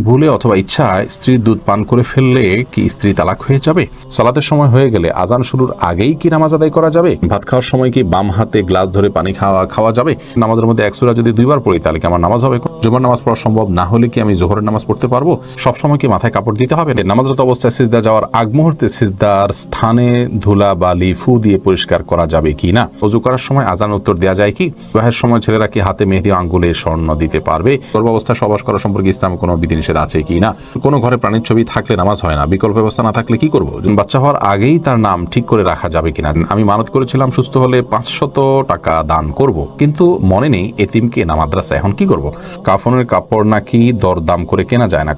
ভুলে অথবা ইচ্ছায় স্ত্রীর দুধ পান করে ফেললে কি স্ত্রী তালাক হয়ে যাবে? সালাতের সময় হয়ে গেলে আজান শুরুর আগেই কি নামাজ আদায় করা যাবে? ভাত খাওয়ার সময় কি বাম হাতে গ্লাস ধরে পানি খাওয়া যাবে? নামাজের মধ্যে এক সূরা যদি দুইবার পড়ি তাহলে কি আমার নামাজ হবে? জুমার নামাজ পড়া সম্ভব না হলে কি আমি জোহরের নামাজ পড়তে পারবো? সবসময় কি মাথায় কাপড় দিতে হবে? নামাজরত অবস্থায় সিজদা যাওয়ার আগ মুহূর্তে সিজদার স্থানে ধুলা বালি ফু দিয়ে পরিষ্কার করা যাবে কি না? ওযু করার সময় আজান উত্তর দেওয়া যায় কি? বিবাহের সময় ছেলেরা কি হাতে মেহেদি আঙ্গুলে স্বর্ণ দিতে পারবে? গর্ভাবস্থায় সহবাস করা সম্পর্কে ইসলামে কোনো বিধিনিষেধ আছে কি না? কোনো ঘরে প্রাণীর ছবি থাকলে নামাজ হয় না, বিকল্প ব্যবস্থা না থাকলে কি করবো? বাচ্চা হওয়ার আগেই তার নাম ঠিক করে রাখা যাবে কিনা? আমি মানত করেছিলাম সুস্থ হলে 500 টাকা দান করব, কিন্তু মনে নেই এতিমকে না মাদ্রাসা, এখন কি করব? কাফনের কাপড় নাকি দরদাম করে কেনা যায় না,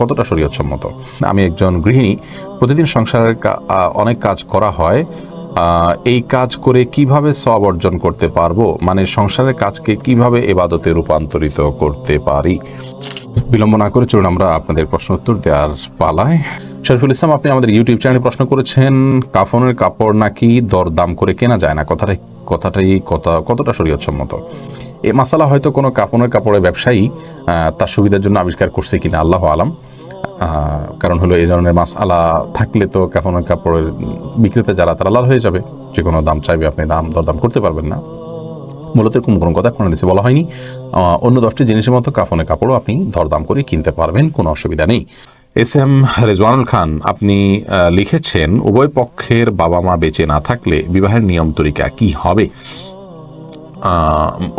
কতটা শরীয়তসম্মত? আমি একজন গৃহিণী, প্রতিদিন সংসারের অনেক কাজ করা হয়, এই কাজ করে কিভাবে সওয়াব অর্জন করতে পারবো? মানে সংসারের কাজকে কিভাবে ইবাদতে রূপান্তরিত করতে পারি? বিলম্ব না করে চলুন আমরা আপনাদের প্রশ্ন উত্তর দেওয়ার পালায়। শরীফুল ইসলাম, আপনি আমাদের ইউটিউব চ্যানেলে প্রশ্ন করেছেন, কাফনের কাপড় নাকি দরদাম করে কেনা যায় না, কতটা শরীয়তসম্মত? এই মাসালা হয়তো কোনো কাফনের কাপড়ের ব্যবসায়ী তার সুবিধার জন্য আবিষ্কার করছে কিনা, আল্লাহ আলাম। কারণ হলো এই ধরনের মাসআলা থাকলে তো কাফনের কাপড়ের বিক্রেতা যারা তারা লাল হয়ে যাবে, যে কোনো দাম চাইবে, আপনি দরদাম করতে পারবেন না। মূলত এরকম কোনো কথা কোনো দেশে বলা হয়নি। অন্য 10টি জিনিসের মতো কাফনের কাপড়ও আপনি দরদাম করে কিনতে পারবেন, কোনো অসুবিধা নেই। এস এম রেজওয়ানুল খান, আপনি লিখেছেন, উভয় পক্ষের বাবা মা বেঁচে না থাকলে বিবাহের নিয়ম তরিকা কি হবে?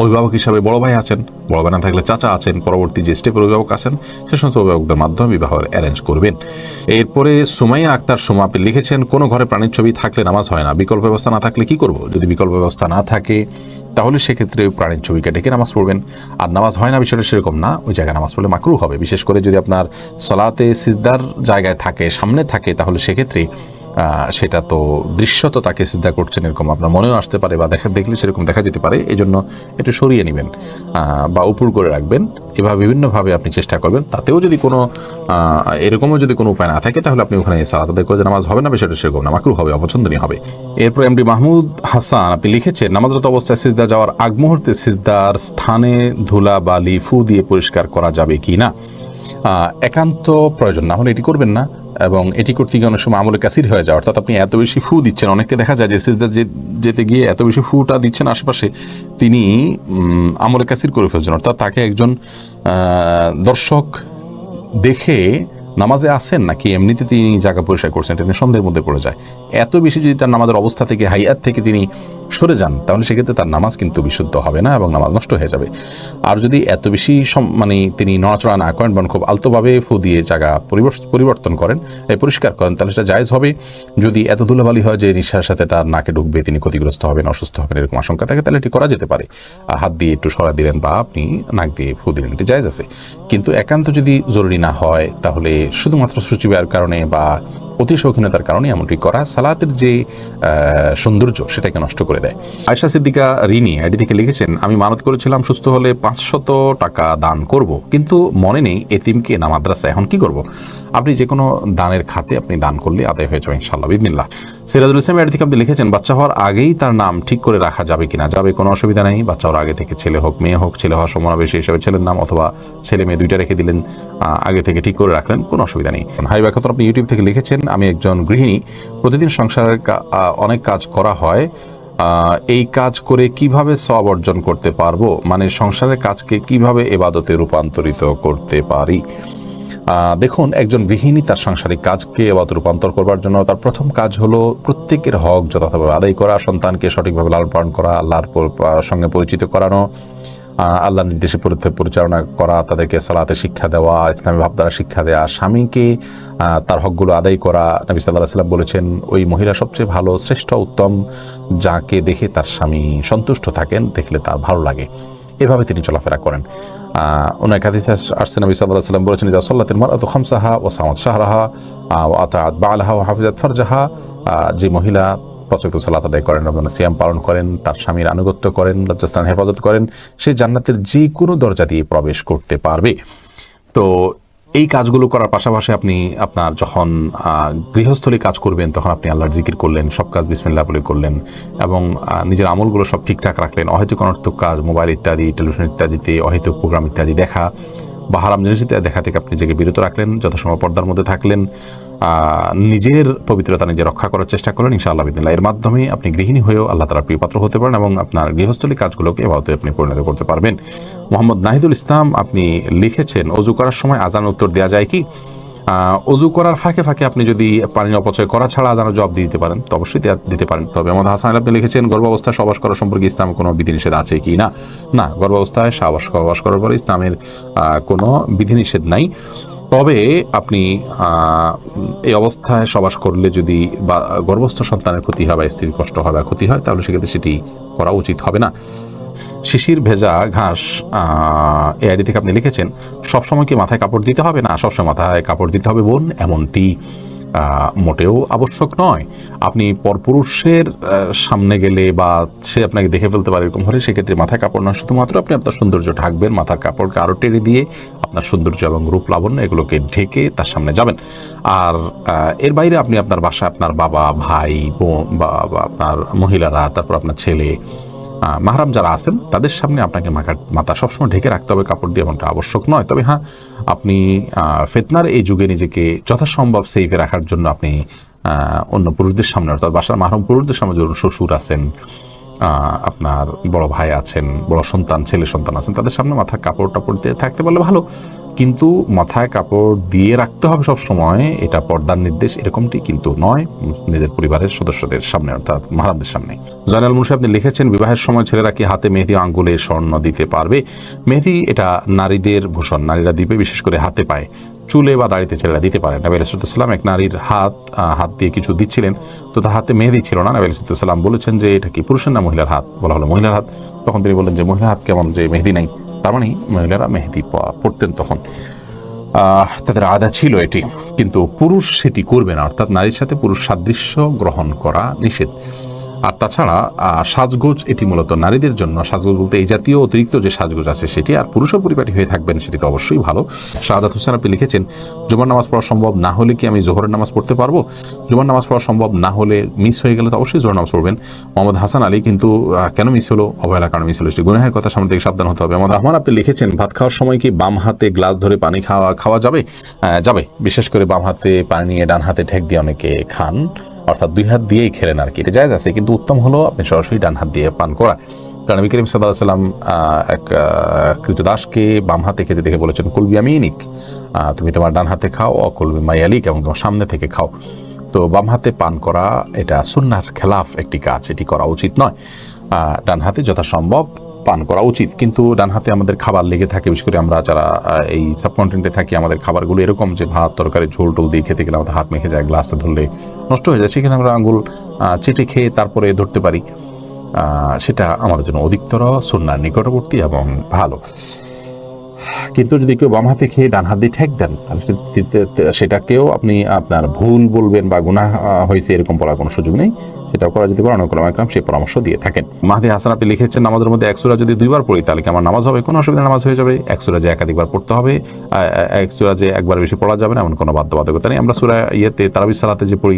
অভিভাবক হিসাবে বড় ভাই আছেন, বড় ভাই না থাকলে চাচা আছেন, পরবর্তী যে স্টেপের অভিভাবক আছেন সে সমস্ত অভিভাবকদের মাধ্যমে বিবাহের অ্যারেঞ্জ করবেন। এরপরে সুমাইয়া আক্তার সুমা, আপনি লিখেছেন, কোনো ঘরে প্রাণীর ছবি থাকলে নামাজ হয় না, বিকল্প ব্যবস্থা না থাকলে কি করব? যদি বিকল্প ব্যবস্থা না থাকে তাহলে সেক্ষেত্রে ওই প্রাণীর ছবিকে ডেকে নামাজ পড়বেন। আর নামাজ হয় না বিষয়টা সেরকম না, ওই জায়গায় নামাজ পড়লে মাকরুহ হবে। বিশেষ করে যদি আপনার সলাতে সিজদার জায়গায় থাকে, সামনে থাকে, তাহলে সেক্ষেত্রে সেটা তো দৃশ্যত তাকে সিজদা করছেন এরকম আপনার মনেও আসতে পারে, বা দেখলে সেরকম দেখা যেতে পারে। এই জন্য একটু সরিয়ে নেবেন বা উপর করে রাখবেন। এভাবে বিভিন্নভাবে আপনি চেষ্টা করবেন। তাতেও যদি কোনো এরকমও যদি কোনো উপায় না থাকে তাহলে আপনি ওখানে সালাত আদায় করে নামাজ হবে না, বিষয়টা সেরকম না, মাকরুহ হবে, অপছন্দনীয় হবে। এরপর এমডি মাহমুদ হাসান, আপনি লিখেছেন, নামাজরত অবস্থায় সিজদা যাওয়ার আগ মুহূর্তে সিজদার স্থানে ধুলা বালি ফু দিয়ে পরিষ্কার করা যাবে কি না? একান্ত প্রয়োজন না হলে এটি করবেন না, এবং এটি করতে গিয়ে অনেক সময় আমলে কাসির হয়ে যায়। অর্থাৎ আপনি এত বেশি ফু দিচ্ছেন, অনেককে দেখা যায় যে সিজদা যেতে গিয়ে এত বেশি ফুটা দিচ্ছেন আশেপাশে, তিনি আমলে কাসির করে ফেলছেন। অর্থাৎ তাকে একজন দর্শক দেখে নামাজে আসেন নাকি এমনিতে তিনি জায়গা পরিষ্কার করছেন, এটা নিয়ে সন্দেহের মধ্যে পড়ে যায়। এত বেশি যদি তার নামাজের অবস্থা থেকে, হাইয়াত থেকে তিনি সরে যান, তাহলে সেক্ষেত্রে তার নামাজ কিন্তু বিশুদ্ধ হবে না এবং নামাজ নষ্ট হয়ে যাবে। আর যদি এত বেশি মানে তিনি নড়াচড়া না করেন, বরং খুব আলতোভাবে ফু দিয়ে জায়গা পরিবর্তন করেন, পরিষ্কার করেন, তাহলে সেটা জায়েজ হবে। যদি এত ধুলাবালি হয় যে নিঃশ্বাসের সাথে তার নাকে ঢুকবে, তিনি ক্ষতিগ্রস্ত হবেন, অসুস্থ হবেন, এরকম আশঙ্কা থাকে, তাহলে এটি করা যেতে পারে। হাত দিয়ে একটু সরা দিলেন বা আপনি নাক দিয়ে ফু দিলেন, এটি জায়েজ আছে। কিন্তু একান্ত যদি জরুরি না হয়, তাহলে শুধুমাত্র সূচিবায়ের কারণে বা অতি শৌখিনতার কারণে এমনটি করা সালাতের যে সৌন্দর্য সেটাকে নষ্ট করে দেয়। আয়েশা সিদ্দিকা রিনি আইডি থেকে লিখেছেন, আমি মানত করেছিলাম সুস্থ হলে 500 টাকা দান করব, কিন্তু মনে নেই এতিমকে না মাদ্রাসা, এখন কি করব? আপনি যে কোনো দানের খাতে আপনি দান করলে আদায় হয়ে যাবে ইনশাআল্লাহ বিদিনিল্লাহ। সিরাজুল ইসলাম আইডি থেকে আপনি লিখেছেন, বাচ্চা হওয়ার আগেই তার নাম ঠিক করে রাখা যাবে কিনা? যাবে, কোনো অসুবিধা নেই। বাচ্চা হওয়ার আগে থেকে, ছেলে হোক মেয়ে হোক, ছেলে হওয়ার সমাবেশী হিসেবে ছেলের নাম, অথবা ছেলে মেয়ে দুইটা রেখে দিলেন, আগে থেকে ঠিক করে রাখলেন, কোনো অসুবিধা নেই। হাই ব্যাখ্যাত, আপনি ইউটিউব থেকে লিখেছেন, আমি একজন গৃহিণী, প্রতিদিন সংসারের অনেক কাজ করা হয়, এই কাজ করে কিভাবে সওয়াব অর্জন করতে পারবো? মানে সংসারের কাজকে কিভাবে ইবাদতে রূপান্তরিত করতে পারি? দেখুন, একজন গৃহিণী তার সাংসারিক কাজকে ইবাদতে রূপান্তর করবার জন্য তার প্রথম কাজ হলো প্রত্যেকের হক যথাযথভাবে আদায় করা, সন্তানকে সঠিকভাবে লালন পালন করা, আল্লাহর সঙ্গে পরিচিত করানো, আল্লাহর নির্দেশে পরিচালনা করা, তাদেরকে সালাতে শিক্ষা দেওয়া, ইসলামী ভাবধারা শিক্ষা দেওয়া, স্বামীকে তার হকগুলো আদায় করা। নবী সাল্লাল্লাহু আলাইহি ওয়াসাল্লাম বলেছেন, ওই মহিলা সবচেয়ে ভালো, শ্রেষ্ঠ, উত্তম, যাকে দেখে তার স্বামী সন্তুষ্ট থাকেন, দেখলে তার ভালো লাগে। এভাবে তিনি চলাফেরা করেন। অনেক হাদিসে আসছে, নবী সাল্লাল্লাহু আলাইহি ওয়াসাল্লাম বলেছেন, ইযা সাল্লাতিল মারআতু খামসাহা ওয়া সামাত শাহরাহা ওয়া আতাআত বা'লাহা ওয়া হাফিজাত ফারজাহা, যে মহিলা প্রত্যেক সালাত আদায় করেন, রমজানের সিয়াম পালন করেন, তার স্বামীর আনুগত্য করেন, লজ্জাস্থান হেফাজত করেন, সে জান্নাতের যে কোনো দরজা দিয়ে প্রবেশ করতে পারবে। তো এই কাজগুলো করার পাশাপাশি আপনি আপনার যখন গৃহস্থলী কাজ করবেন, তখন আপনি আল্লাহর জিকির করলেন, সব কাজ বিসমিল্লাহ বলে করলেন, এবং নিজের আমলগুলো সব ঠিকঠাক রাখলেন। অহেতুক অনর্থক কাজ, মোবাইল ইত্যাদি, টেলিভিশন ইত্যাদিতে অহেতুক প্রোগ্রাম ইত্যাদি দেখা বা হারাম জিনিস দেখা থেকে আপনি নিজেকে বিরত রাখলেন, যথাসময় পর্দার মধ্যে থাকলেন, নিজের পবিত্রতা নিজে রক্ষা করার চেষ্টা করেন, ইনশাআল্লাহ বিদিনিল্লাহ এর মাধ্যমে আপনি গৃহিণী হয়েও আল্লাহ তাআলার প্রিয়পাত্র হতে পারেন এবং আপনার গৃহস্থলী কাজগুলোকে এভাবে আপনি পরিণত করতে পারবেন। মোহাম্মদ নাহিদুল ইসলাম আপনি লিখেছেন, অজু করার সময় আজানের উত্তর দেওয়া যায় কি? অজু করার ফাঁকে ফাঁকে আপনি যদি পানি অপচয় করা ছাড়া আজানের জবাব দিতে পারেন তো অবশ্যই দিতে পারেন। তবে মোহাম্মদ হাসান আপনি লিখেছেন, গর্ভাবস্থায় সহবাস করা সম্পর্কে ইসলামে কোনো বিধিনিষেধ আছে কি না? না, গর্ভাবস্থায় সহবাস করার পরে ইসলামের কোনো বিধিনিষেধ নাই। তবে আপনি এই অবস্থায় সহবাস করলে যদি বা গর্ভস্থ সন্তানের ক্ষতি হয় বা স্ত্রীর কষ্ট হয় বা ক্ষতি হয়, তাহলে সেক্ষেত্রে সেটি করা উচিত হবে না। শিশির ভেজা ঘাস এই আইডি থেকে আপনি লিখেছেন, সবসময় কি মাথায় কাপড় দিতে হবে? না, সবসময় মাথায় কাপড় দিতে হবে বোন, এমনটি মোটেও আবশ্যক নয়। আপনি পরপুরুষের সামনে গেলে বা সে আপনাকে দেখে ফেলতে পারে এরকম হলে সেক্ষেত্রে মাথায় কাপড় না, শুধুমাত্র আপনি আপনার সৌন্দর্য ঢাকবেন, মাথার কাপড়কে আরও টেনে দিয়ে আপনার সৌন্দর্য এবং রূপ লাবণ্য এগুলোকে ঢেকে তার সামনে যাবেন। আর এর বাইরে আপনি আপনার বাসায় আপনার বাবা, ভাই, বোন বা আপনার মহিলারা, তারপর আপনার ছেলে, মাহরাম যারা আছেন তাদের সামনে আপনাকে মাথা সবসময় ঢেকে রাখতে হবে কাপড় দিয়ে, এমনটা আবশ্যক নয়। তবে হ্যাঁ, আপনি ফিতনার এই যুগে নিজেকে যথাসম্ভব সেফে রাখার জন্য আপনি অন্য পুরুষদের সামনে, অর্থাৎ বাসার মাহরম পুরুষদের সামনে, ধরুন শ্বশুর আছেন, আপনার বড় ভাই আছেন, বড় সন্তান, ছেলে সন্তান আছেন, তাদের সামনে মাথায় কাপড় টাপড় দিয়ে থাকতে পারলে ভালো, কিন্তু মাথায় কাপড় দিয়ে রাখতে হবে সব সময়, এটা পর্দার নির্দেশ এরকমটি কিন্তু নয় নিজের পরিবারের সদস্যদের সামনে, অর্থাৎ মাহরামদের সামনে। জয়নাল মুন্সি আপনি লিখেছেন, বিবাহের সময় ছেলেরা কি হাতে মেহেদি, আঙ্গুলে স্বর্ণ দিতে পারবে? মেহেদি এটা নারীদের ভূষণ, নারীরা দিবে, বিশেষ করে হাতে পায়ে, চুলে বা দাড়িতে ছেলেরা দিতে পারে। নবী আলাইহিস সালাম এক নারীর হাত দিয়ে কিছু দিচ্ছিলেন, তো তার হাতে মেহেদি ছিল না। নবী আলাইহিস সালাম বলেছেন যে এটা কি পুরুষের না মহিলার হাত? বলা হলো মহিলার হাত। তখন তিনি বললেন যে মহিলার হাত কেমন, যে মেহেদি নাই? তার মানে মহিলারা মেহেদি পড়তেন তখন, তাদের আদা ছিল এটি, কিন্তু পুরুষ সেটি করবে না, অর্থাৎ নারীর সাথে পুরুষ সাদৃশ্য গ্রহণ করা নিষেধ। আর তাছাড়া সাজগোজ এটি মূলত নারীদের জন্য, সাজগোজ বলতে এই জাতীয় অতিরিক্ত যে সাজগোজ আছে সেটি, আর পুরুষও পরিপাটি হয়ে থাকবেন সেটি তো অবশ্যই ভালো। শাহাদাত হোসেন আপনি লিখেছেন, জুমার নামাজ পড়া সম্ভব না হলে কি আমি জোহরের নামাজ পড়তে পারবো? জুমার নামাজ পড়া সম্ভব না হলে, মিস হয়ে গেলে তো অবশ্যই জোহর নামাজ পড়বেন। মোহাম্মদ হাসান আলী কিন্তু কেন মিস হলো? অবহেলার কারণে মিস হলো, সেটি গুনাহের কথা সামনে থেকে সাবধান হতে হবে। মোহাম্মদ রহমান আপনি লিখেছেন, ভাত খাওয়ার সময় কি বাম হাতে গ্লাস ধরে পানি খাওয়া যাবে? যাবে, বিশেষ করে বাম হাতে পানি নিয়ে ডান হাতে ঠেক দিয়ে অনেকে খান, অর্থাৎ দুই হাত দিয়েই খেলেন আর কি, এটা জায়েজ আছে, কিন্তু উত্তম হলো আপনি সরাসরি ডান হাত দিয়ে পান করা। কারণ নবী করিম সাল্লাল্লাহু আলাইহি ওয়াসাল্লাম এক কৃতদাসকে বাম হাতে খেতে দেখে বলেছেন, কুল বিয়ামিনিক, তুমি তোমার ডান হাতে খাও, অকুল বিমায়ালিক, এবং তোমার সামনে থেকে খাও। তো বাম হাতে পান করা এটা সুন্নাহর খেলাফ একটি কাজ, এটি করা উচিত নয়। ডান হাতে যথাসম্ভব পান করা উচিত, কিন্তু ডান হাতে আমাদের খাবার লেগে থাকে, বিশেষ করে আমরা যারা এই সাবকন্টিনেন্টে থাকি, আমাদের খাবারগুলো এরকম যে ভাত তরকারি ঝোল টোল দিয়ে খেতে গেলে আমাদের হাত মেখে যায়, গ্লাসে ধরলে নষ্ট হয়ে যায়, সেখানে আমরা আঙুল চেটে খেয়ে তারপরে ধরতে পারি, সেটা আমাদের জন্য অধিকতর সুন্নাহর নিকটবর্তী এবং ভালো। কিন্তু যদি কেউ বাম হাতে খেয়ে ডান হাত দিয়ে ঠেক দেন, তাহলে সেটাকেও আপনি আপনার ভুল বলবেন বা গুনাহ হয়েছে এরকম বলার কোনো সুযোগ নেই, সেটাও করা যেতে পারে। অনেক ওলামা একরাম সেই পরামর্শ দিয়ে থাকেন। মাহদি হাসান আপনি লিখেছেন, নামাজের মধ্যে এক সূরা যদি দুইবার পড়ি তাহলে কি আমার নামাজ হবে? কোনো অসুবিধা, নামাজ হয়ে যাবে। এক সূরা যে একাধিকবার পড়তে হবে, এক সূরা যে একবার বেশি পড়া যাবে না, এমন কোনো বাধ্যবাধকতা নেই। আমরা সূরা তারাবির সালাতে যে পড়ি,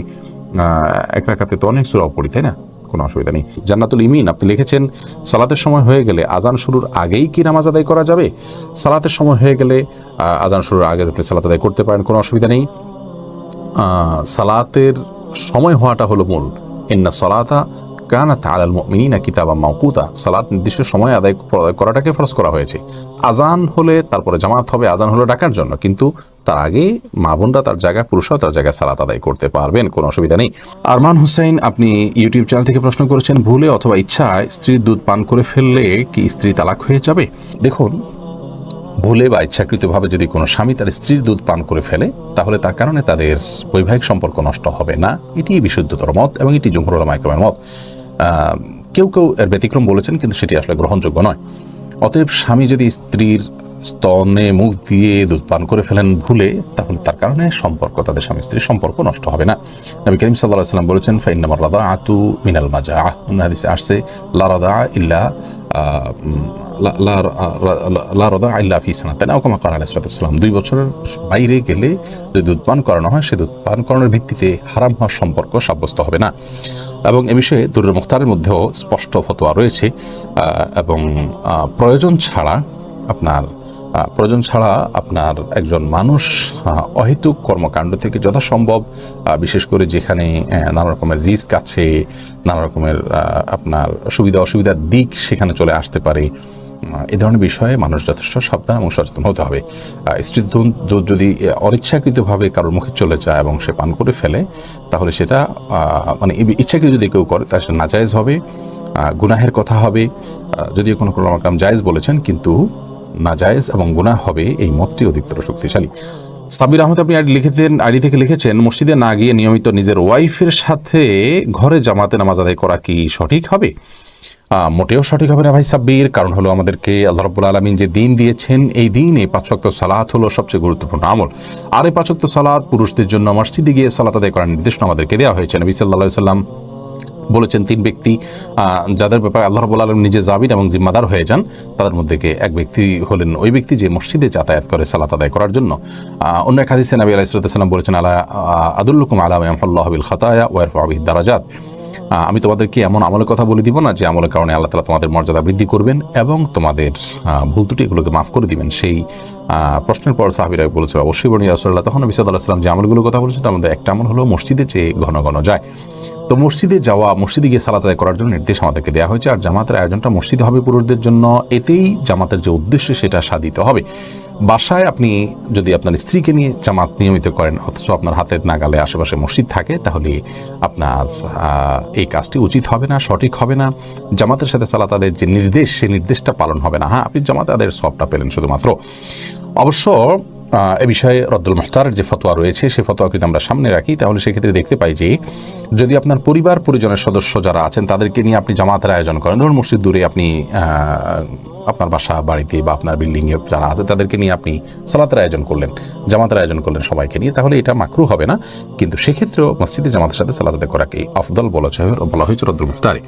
এক রাকাতে তো অনেক সূরাও পড়ি, তাই না? কোনো অসুবিধা নেই। জান্নাতুল ইমিন আপনি লিখেছেন, সালাতের সময় হয়ে গেলে আজান শুরুর আগেই কি নামাজ আদায় করা যাবে? সালাতের সময় হয়ে গেলে আজান শুরুর আগে আপনি সালাত আদায় করতে পারেন, কোনো অসুবিধা নেই। সালাতের সময় হওয়াটা হলো মূল। ইন্না সালাতা কানাত আলাল মুমিনিনা কিতাবাম মাওকুতা, সালাত নির্দিষ্ট সময় আদায় করাটাকে ফরজ করা হয়েছে। আজান হলে তারপরে জামাত হবে, আজান হলো ডাকার জন্য, কিন্তু তার আগে মা বোনরা তার জায়গায়, পুরুষরাও তার জায়গায় সালাত আদায় করতে পারবেন, কোনো অসুবিধা নেই। আরমান হুসাইন আপনি ইউটিউব চ্যানেল থেকে প্রশ্ন করেছেন, ভুলে অথবা ইচ্ছায় স্ত্রীর দুধ পান করে ফেললে কি স্ত্রী তালাক হয়ে যাবে? দেখুন, ভুলে বা ইচ্ছাকৃতভাবে যদি কোনো স্বামী তার স্ত্রীর দুধ পান করে ফেলে, তাহলে তার কারণে তাদের বৈবাহিক সম্পর্ক নষ্ট হবে না, এটি বিশুদ্ধতর মত এবং এটি জমহুর উলামা ইকরামের মত। কেউ কেউ এর ব্যতিক্রম বলেছেন, কিন্তু সেটি আসলে গ্রহণযোগ্য নয়। অতএব স্বামী যদি স্ত্রীর স্তনে মুখ দিয়ে দুধ পান করে ফেলেন ভুলে, তাহলে তার কারণে সম্পর্ক, তাদের স্বামী স্ত্রীর সম্পর্ক নষ্ট হবে না। নবী করিম সাল্লাল্লাহু আলাইহি ওয়াসাল্লাম বলেছেন, ফাইন্নামার রাদাআতু মিনাল মাজাআহ, অন্য হাদিসে আসছে লা রাদাআ ইল্লা লা রাদাআ ইল্লা ফি সানাতাইন, আও কামা ক্বালা আলাইহিস সালাতু ওয়াস সালাম। 2 বছরের বাইরে গেলে যদি দুধ পান করানো হয়, সে দুধ পান করানোর ভিত্তিতে হারাম হওয়ার সম্পর্ক সাব্যস্ত হবে না। এবং এ বিষয়ে দুরুল মুখতারের মধ্যেও স্পষ্ট ফতোয়া রয়েছে, এবং প্রয়োজন ছাড়া আপনার প্রয়োজন ছাড়া আপনার একজন মানুষ অহেতুক কর্মকাণ্ড থেকে যথাসম্ভব, বিশেষ করে যেখানে নানা রকমের রিস্ক আছে, নানা রকমের আপনার সুবিধা অসুবিধার দিক সেখানে চলে আসতে পারে, এ ধরনের বিষয়ে মানুষ যথেষ্ট সাবধান এবং সচেতন হতে হবে। স্ত্রীর দুধ যদি অনিচ্ছাকৃতভাবে কারোর মুখে চলে যায় এবং সে পান করে ফেলে, তাহলে সেটা মানে ইচ্ছাকৃত যদি কেউ করে তাহলে সেটা নাজায়েজ হবে, গুনাহের কথা হবে। যদিও কোনো কাম জায়েজ বলেছেন, কিন্তু নাজায়েজ এবং গুনাহ হবে, এই মতটি অধিকতর শক্তিশালী। সাবির আহমেদ আপনি আইডি থেকে লিখেছেন, মসজিদে না গিয়ে নিয়মিত নিজের ওয়াইফের সাথে ঘরে জামাতে নামাজ আদায় করা কি সঠিক হবে? মোটেও সঠিক হবে না ভাই সাব্বির। কারণ হলো, আমাদেরকে আল্লাহ রাব্বুল আলামিন যে দিন দিয়েছেন, এই দিনে 5 ওয়াক্ত সালাত হলো সবচেয়ে গুরুত্বপূর্ণ আমল। আর এই 5 ওয়াক্ত সালাত পুরুষদের জন্য মসজিদে গিয়ে সালাত আদায় করার নির্দেশনা আমাদেরকে দেওয়া হয়েছে। নবী সাল্লাল্লাহু আলাইহি ওয়াসাল্লাম বলেছেন, 3 ব্যক্তি যাদের ব্যাপারে আল্লাহ রাব্বুল আলামিন নিজে জামিন এবং জিম্মাদার হয়ে যান, তাদের মধ্যে এক ব্যক্তি হলেন ওই ব্যক্তি যে মসজিদে যাতায়াত করে সালাত আদায় করার জন্য। অন্য এক হাদিসে নবী আলাইহিস সালাম বলেছেন, আলা আদুল্লুকুম আলা মা ইয়ামহুল্লাহু বিল খাতায়া ওয়া ইয়ারফাউ বিহিদ দারাজাত। আমি তোমাদেরকে এমন আমলের কথা বলে দিব না যে আমলের কারণে আল্লাহ তাআলা তোমাদের মর্যাদা বৃদ্ধি করবেন এবং তোমাদের ভুল ত্রুটি এগুলোকে মাফ করে দিবেন। সেই প্রশ্নের পর সাহাবীরা বলেছে, অবশ্যই বনি রাসূলুল্লাহ। তখন নবী সাল্লাল্লাহু আলাইহি ওয়াসাল্লাম যে আমলগুলোর কথা বলেছেন, তার মধ্যে একটা আমল হলো মসজিদে যে ঘন ঘন যায়। তো মসজিদে যাওয়া, মসজিদে গিয়ে সালাত আদায় করার জন্য নির্দেশ আমাদেরকে দেওয়া হয়েছে। আর জামাতের আয়োজনটা মসজিদে হবে পুরুষদের জন্য, এতেই জামাতের যে উদ্দেশ্য সেটা সাধিত হবে। বাসায় আপনি যদি আপনার স্ত্রীকে নিয়ে জামাত নিয়মিত করেন, অথচ আপনার হাতের নাগালে আশেপাশে মসজিদ থাকে, তাহলে আপনার এই কাজটি উচিত হবে না, সঠিক হবে না। জামাতের সাথে সালাত আদায়ের যে নির্দেশ, সেই নির্দেশটা পালন হবে না। হ্যাঁ, আপনি জামাত আদায়ের সবটা পেলেন শুধুমাত্র। অবশ্য এ বিষয়ে রদ্দুল মুখতারের যে ফতোয়া রয়েছে, সেই ফতোয়া যদি আমরা সামনে রাখি, তাহলে সেক্ষেত্রে দেখতে পাই যে যদি আপনার পরিবার পরিজনের সদস্য যারা আছেন তাদেরকে নিয়ে আপনি জামাতের আয়োজন করেন, ধরুন মসজিদ দূরে, আপনি আপনার বাসা বাড়িতে বা আপনার বিল্ডিংয়ে যারা আছে তাদেরকে নিয়ে আপনি সালাতের আয়োজন করলেন, জামাতের আয়োজন করলেন সবাইকে নিয়ে, তাহলে এটা মাকরুহ হবে না। কিন্তু সেক্ষেত্রেও মসজিদে জামাতের সাথে সালাত আদায় করাকে আফদল বলা হয়েছে রদ্দুল মুখতারে।